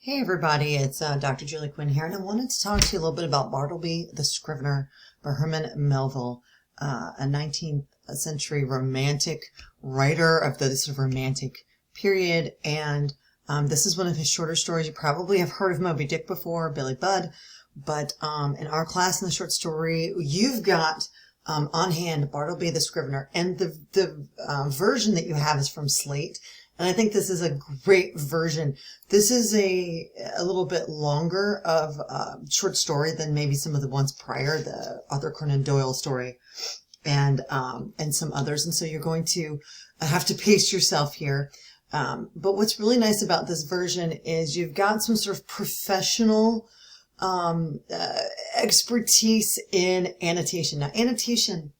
Hey everybody, it's Dr. Julie Quinn here, and I wanted to talk to you a little bit about Bartleby the Scrivener by Herman Melville, a 19th century romantic writer of the sort of romantic period, and this is one of his shorter stories. You probably have heard of Moby Dick before, Billy Budd, but in our class in the short story, you've got on hand Bartleby the Scrivener, and the version that you have is from Slate. And I think this is a great version. This is a little bit longer of short story than maybe some of the ones prior, the Arthur Conan Doyle story and some others. And so you're going to have to pace yourself here. But what's really nice about this version is you've got some sort of professional expertise in annotation. Now, annotation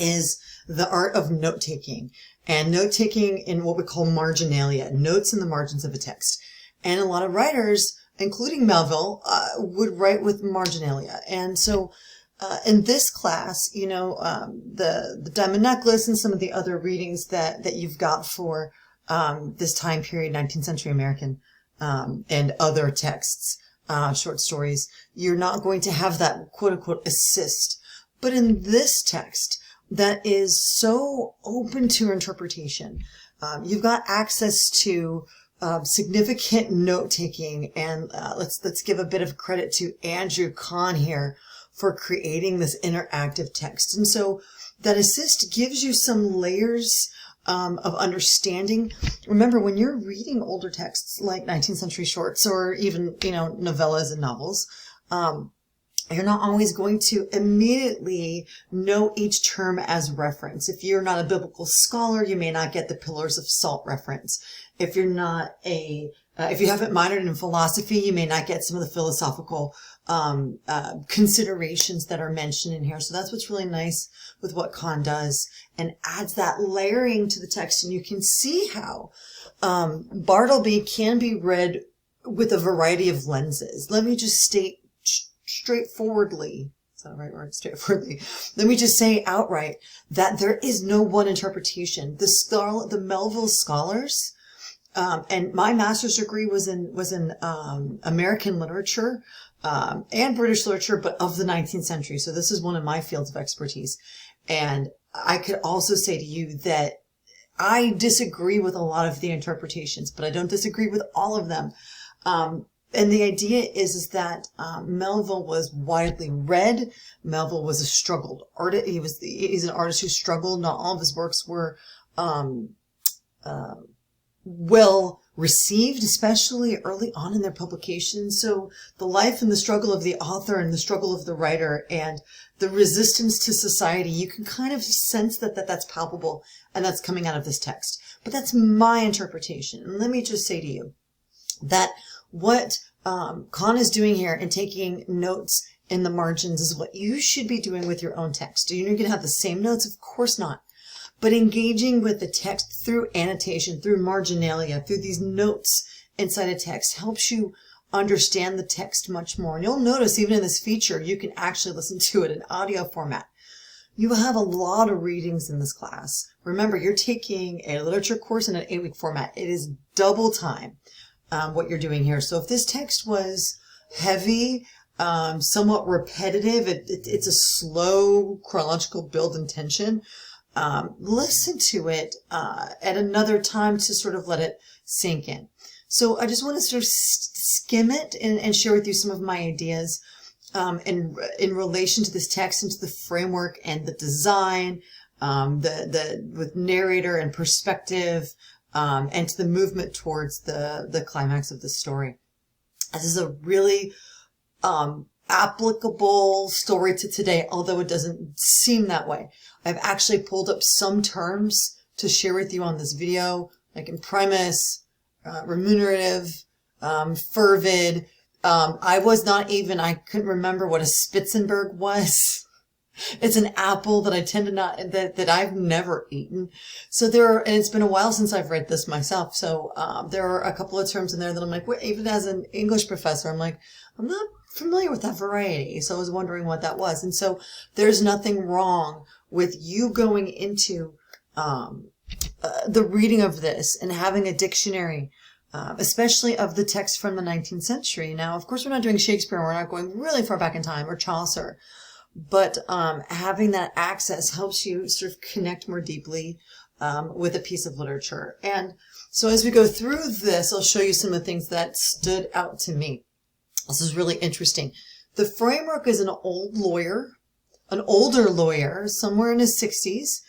is the art of note-taking. And note-taking in what we call marginalia, notes in the margins of a text. And a lot of writers, including Melville, would write with marginalia. And so in this class, you know, the Diamond Necklace and some of the other readings that you've got for this time period, 19th century American, and other texts, short stories, you're not going to have that quote-unquote assist. But in this text, that is so open to interpretation. You've got access to significant note-taking, and let's give a bit of credit to Andrew Kahn here for creating this interactive text. And so that assist gives you some layers of understanding. Remember, when you're reading older texts like 19th century shorts or even, you know, novellas and novels, you're not always going to immediately know each term as reference. If you're not a biblical scholar, you may not get the Pillars of Salt reference. If you're not if you haven't minored in philosophy, you may not get some of the philosophical considerations that are mentioned in here. So that's what's really nice with what Kahn does, and adds that layering to the text. And you can see how Bartleby can be read with a variety of lenses. Let me just state straightforwardly, is that the right word? Straightforwardly. Let me just say outright that there is no one interpretation. The Melville scholars, and my master's degree was in American literature, and British literature, but of the 19th century. So this is one of my fields of expertise. And I could also say to you that I disagree with a lot of the interpretations, but I don't disagree with all of them. And the idea is that Melville was widely read. Melville was a struggled artist. He's an artist who struggled. Not all of his works were well received, especially early on in their publication. So the life and the struggle of the author and the struggle of the writer and the resistance to society, you can kind of sense that's palpable, and that's coming out of this text. But that's my interpretation. And let me just say to you that what Kahn is doing here and taking notes in the margins is what you should be doing with your own text. Are you going to have the same notes? Of course not. But engaging with the text through annotation, through marginalia, through these notes inside a text helps you understand the text much more. And you'll notice even in this feature, you can actually listen to it in audio format. You will have a lot of readings in this class. Remember, you're taking a literature course in an 8-week format. It is double time. What you're doing here. So if this text was heavy, somewhat repetitive, it's a slow chronological build and tension, listen to it at another time to sort of let it sink in. So I just want to sort of skim it and share with you some of my ideas in relation to this text and to the framework and the design, with narrator and perspective, and to the movement towards the climax of the story. This is a really applicable story to today, although it doesn't seem that way. I've actually pulled up some terms to share with you on this video, like imprimis, remunerative, fervid. I couldn't remember what a Spitzenberg was. It's an apple that I tend to not, that I've never eaten. So and it's been a while since I've read this myself. So, there are a couple of terms in there that I'm like, even as an English professor, I'm like, I'm not familiar with that variety. So I was wondering what that was. And so there's nothing wrong with you going into, the reading of this and having a dictionary, especially of the text from the 19th century. Now, of course, we're not doing Shakespeare, we're not going really far back in time, or Chaucer, but having that access helps you sort of connect more deeply with a piece of literature. And so as we go through this, I'll show you some of the things that stood out to me. This is really interesting. The framework is an older lawyer, somewhere in his 60s,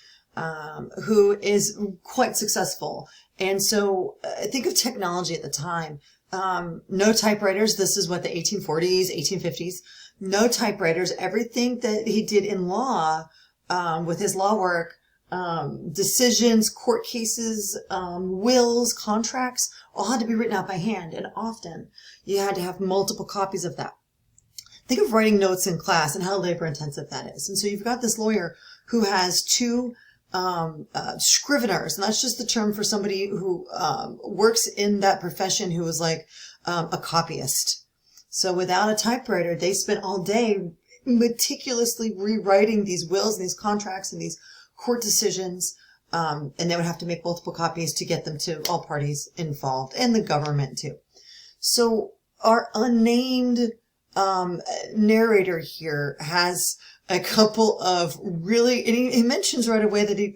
who is quite successful. And so think of technology at the time. No typewriters. This is what, the 1840s, 1850s. No typewriters. Everything that he did in law, with his law work, decisions, court cases, wills, contracts, all had to be written out by hand. And often you had to have multiple copies of that. Think of writing notes in class and how labor intensive that is. And so you've got this lawyer who has two scriveners, and that's just the term for somebody who works in that profession, who is like a copyist. So without a typewriter, they spent all day meticulously rewriting these wills and these contracts and these court decisions, and they would have to make multiple copies to get them to all parties involved, and the government too. So our unnamed narrator here has a couple of really, and he mentions right away that he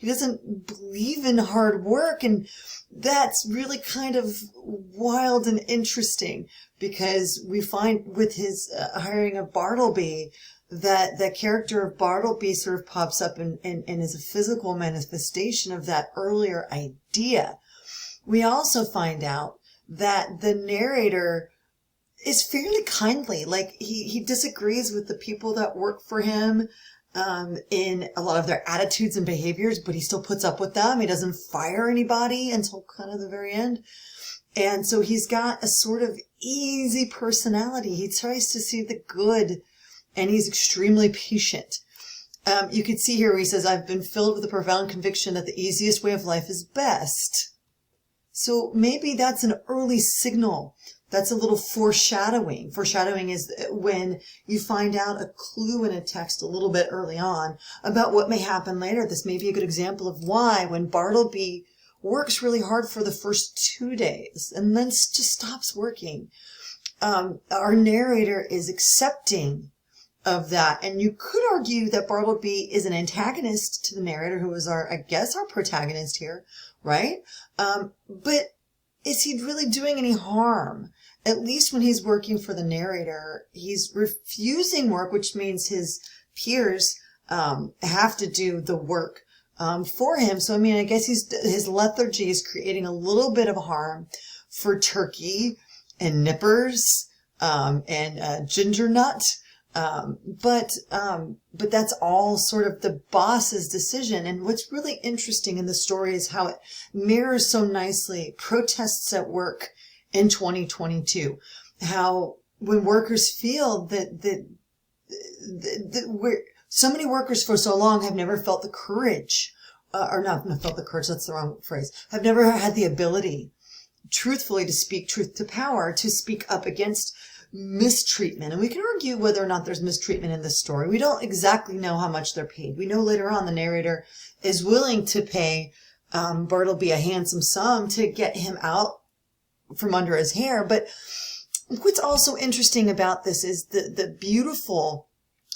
doesn't believe in hard work, and that's really kind of wild and interesting, because we find with his hiring of Bartleby that the character of Bartleby sort of pops up and is a physical manifestation of that earlier idea. We also find out that the narrator is fairly kindly. Like he disagrees with the people that work for him in a lot of their attitudes and behaviors, but he still puts up with them. He doesn't fire anybody until kind of the very end. And so he's got a sort of easy personality. He tries to see the good, and he's extremely patient. You can see here where he says, "I've been filled with a profound conviction that the easiest way of life is best." So maybe that's an early signal. That's a little foreshadowing. Foreshadowing is when you find out a clue in a text a little bit early on about what may happen later. This may be a good example of why, when Bartleby works really hard for the first 2 days and then just stops working, our narrator is accepting of that. And you could argue that Bartleby is an antagonist to the narrator, who is our protagonist here, right? But is he really doing any harm? At least when he's working for the narrator, he's refusing work, which means his peers have to do the work for him. So, I mean, I guess his lethargy is creating a little bit of harm for Turkey and Nippers and Ginger Nut. But that's all sort of the boss's decision. And what's really interesting in the story is how it mirrors so nicely protests at work in 2022. How when workers feel that so many workers for so long have never felt the courage, or not felt the courage, that's the wrong phrase, have never had the ability truthfully to speak truth to power, to speak up against mistreatment. And we can argue whether or not there's mistreatment in this story. We don't exactly know how much they're paid. We know later on the narrator is willing to pay Bartleby a handsome sum to get him out from under his hair. But what's also interesting about this is the beautiful,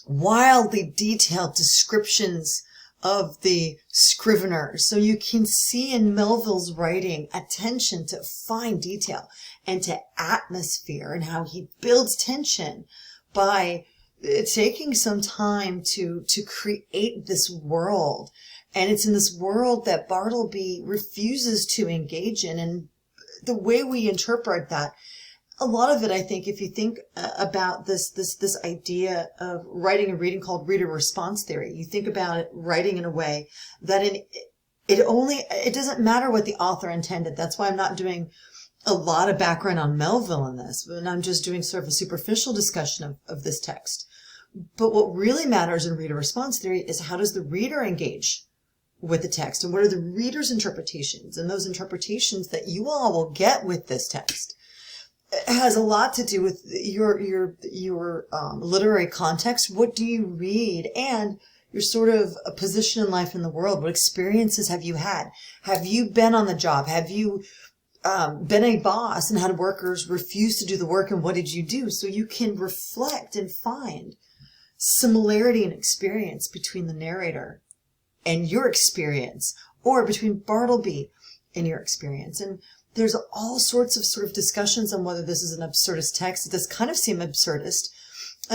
wildly detailed descriptions of the Scrivener. So you can see in Melville's writing attention to fine detail and to atmosphere, and how he builds tension by taking some time to create this world. And it's in this world that Bartleby refuses to engage in. And the way we interpret that, a lot of it, I think, if you think about this idea of writing and reading called reader response theory, you think about it writing in a way that it doesn't matter what the author intended. That's why I'm not doing a lot of background on Melville in this, and I'm just doing sort of a superficial discussion of this text. But what really matters in reader response theory is how does the reader engage with the text, and what are the reader's interpretations, and those interpretations that you all will get with this text. It has a lot to do with your literary context. What do you read, and your sort of a position in life in the world? What experiences have you had? Have you been on the job? Have you been a boss and had workers refuse to do the work, and what did you do? So you can reflect and find similarity in experience between the narrator and your experience, or between Bartleby and your experience. And there's all sorts of sort of discussions on whether this is an absurdist text. It does kind of seem absurdist.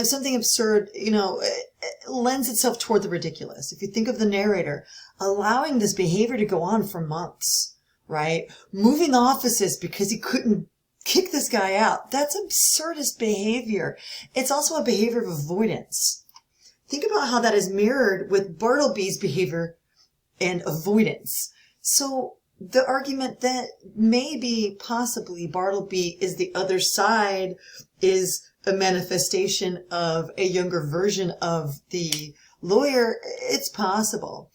Something absurd, it lends itself toward the ridiculous. If you think of the narrator allowing this behavior to go on for months, right? Moving offices because he couldn't kick this guy out. That's absurdist behavior. It's also a behavior of avoidance. Think about how that is mirrored with Bartleby's behavior and avoidance. So the argument that maybe possibly Bartleby is the other side is a manifestation of a younger version of the lawyer. It's possible,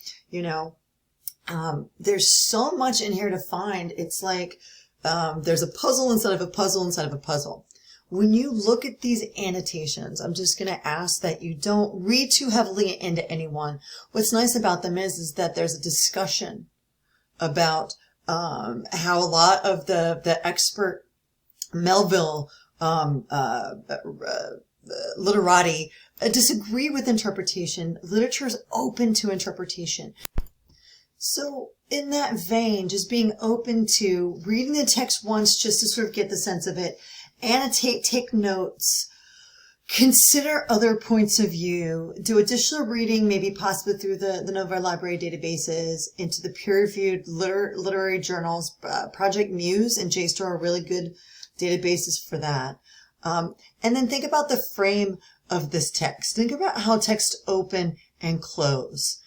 there's so much in here to find. It's like, there's a puzzle inside of a puzzle inside of a puzzle. When you look at these annotations, I'm just going to ask that you don't read too heavily into anyone. What's nice about them is that there's a discussion about how a lot of the expert Melville literati disagree with interpretation. Literature is open to interpretation. So in that vein, just being open to reading the text once just to sort of get the sense of it, annotate, take notes, consider other points of view, do additional reading, maybe possibly through the Novi Library databases, into the peer-reviewed literary journals. Project Muse and JSTOR are really good databases for that. And then think about the frame of this text. Think about how texts open and close.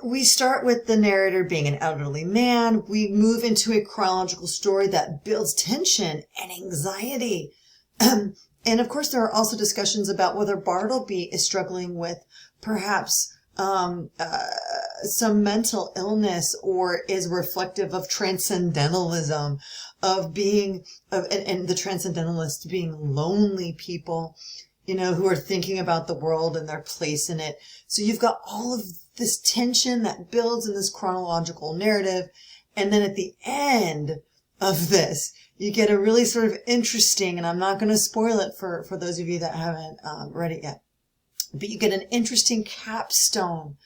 We start with the narrator being an elderly man. We move into a chronological story that builds tension and anxiety. And of course, there are also discussions about whether Bartleby is struggling with perhaps some mental illness, or is reflective of transcendentalism, of being, and the transcendentalists being lonely people, who are thinking about the world and their place in it. So you've got all of this tension that builds in this chronological narrative. And then at the end of this, you get a really sort of interesting, and I'm not going to spoil it for those of you that haven't read it yet, but you get an interesting capstone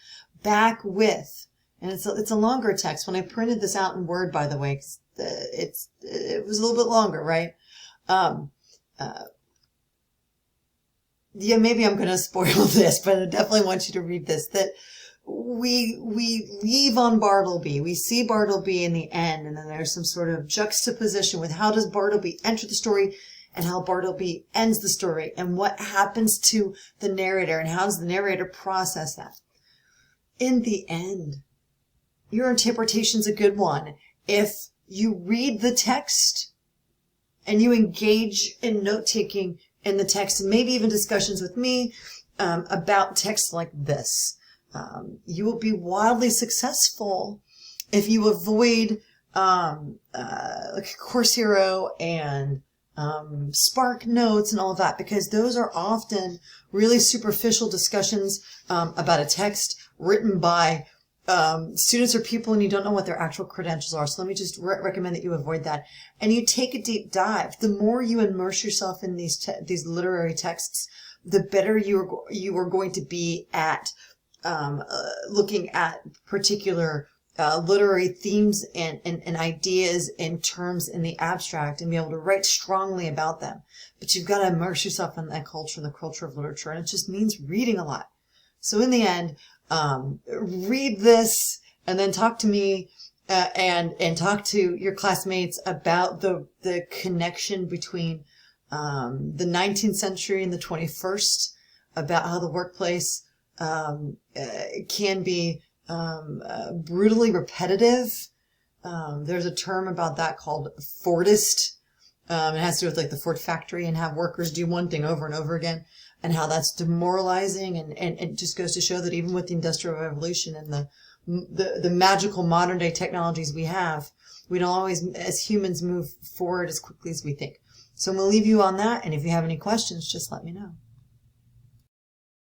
back with, and it's a longer text. When I printed this out in Word, by the way, 'cause it was a little bit longer, right? Yeah, maybe I'm going to spoil this, but I definitely want you to read this. That we leave on Bartleby. We see Bartleby in the end, and then there's some sort of juxtaposition with how does Bartleby enter the story and how Bartleby ends the story, and what happens to the narrator and how does the narrator process that. In the end, your interpretation's a good one. If you read the text and you engage in note-taking in the text, and maybe even discussions with me about text like this, you will be wildly successful if you avoid like Course Hero and Spark Notes and all of that, because those are often really superficial discussions about a text written by students or people, and you don't know what their actual credentials are. So let me just recommend that you avoid that. And you take a deep dive. The more you immerse yourself in these literary texts, the better you are going to be at looking at particular literary themes and ideas and terms in the abstract, and be able to write strongly about them. But you've got to immerse yourself in that culture, the culture of literature, and it just means reading a lot. So in the end, read this and then talk to me and talk to your classmates about the connection between the 19th century and the 21st, about how the workplace can be brutally repetitive. There's a term about that called Fordist. It has to do with like the Ford factory and have workers do one thing over and over again, and how that's demoralizing. And it just goes to show that even with the Industrial Revolution and the magical modern day technologies we have, we don't always, as humans, move forward as quickly as we think. So I'm going to leave you on that. And if you have any questions, just let me know.